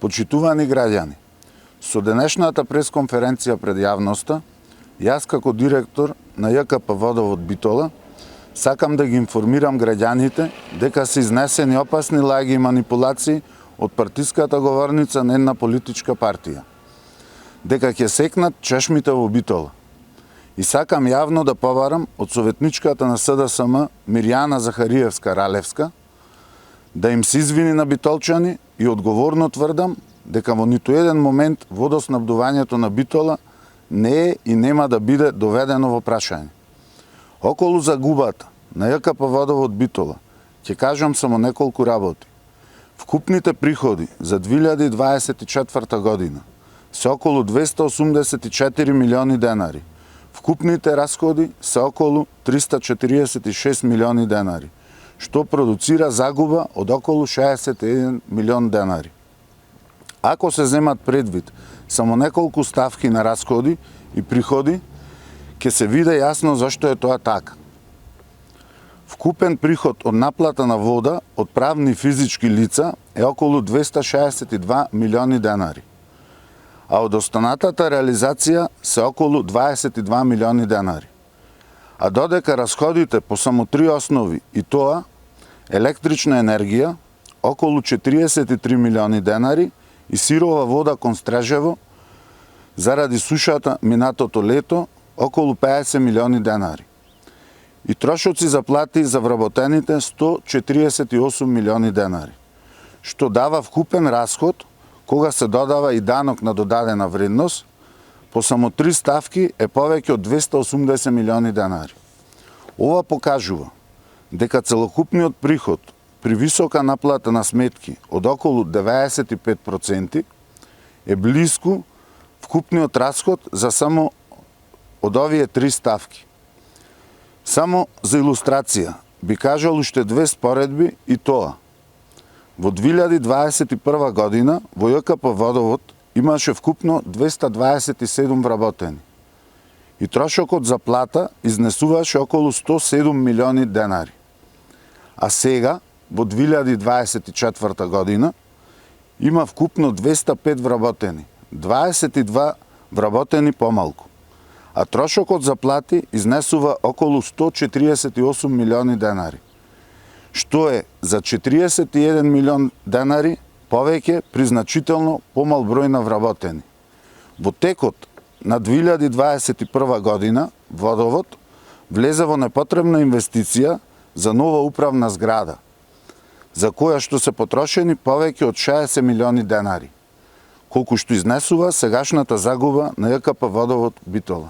Почитувани граѓани, со денешната пресконференција пред јавноста, јас како директор на ЈКП Водовод Битола сакам да ги информирам граѓаните дека се изнесени опасни лаги и манипулации од партиската говорница на една политичка партија, дека ќе секнат чешмите во Битола. И сакам јавно да побарам од советничката на СДСМ Мирјана Захариевска-Ралевска да им се извини на битолчани и одговорно тврдам дека во ниту еден момент водоснабдувањето на Битола не е и нема да биде доведено во прашање. Околу загубата на ЈКП Водовод Битола ќе кажам само неколку работи. Вкупните приходи за 2024 година се околу 284 милиони денари. Вкупните расходи се околу 346 милиони денари, што продуцира загуба од околу 61 милион денари. Ако се земат предвид само неколку ставки на расходи и приходи, ќе се види јасно зашто е тоа така. Вкупен приход од наплата на вода од правни и физички лица е околу 262 милиони денари, а од останатата реализација се околу 22 милиони денари. А додека расходите по само три основи и тоа електрична енергија околу 43 милиони денари и сирова вода кон Стражево заради сушата минатото лето околу 50 милиони денари. И трошоци за плати за вработените 148 милиони денари, што дава вкупен расход кога се додава и данок на додадена вредност, по само три ставки е повеќе од 280 милиони денари. Ова покажува дека целокупниот приход при висока наплата на сметки од околу 95% е близко вкупниот расход за само од овие три ставки. Само за илустрација би кажал уште две споредби и тоа. Во 2021 година во ЈКП Водовод имаше вкупно 227 вработени и трошокот за плата изнесуваше околу 107 милиони денари. А сега, во 2024 година, има вкупно 205 вработени, 22 вработени помалку, а трошокот за плати изнесува околу 148 милиони денари, што е за 41 милион денари повеќе при значително помал број на вработени. Во текот на 2021 година Водовод влезе во непотребна инвестиција за нова управна зграда, за која што се потрошени повеќе од 60 милиони денари, колку што изнесува сегашната загуба на ЈКП Водовод Битола.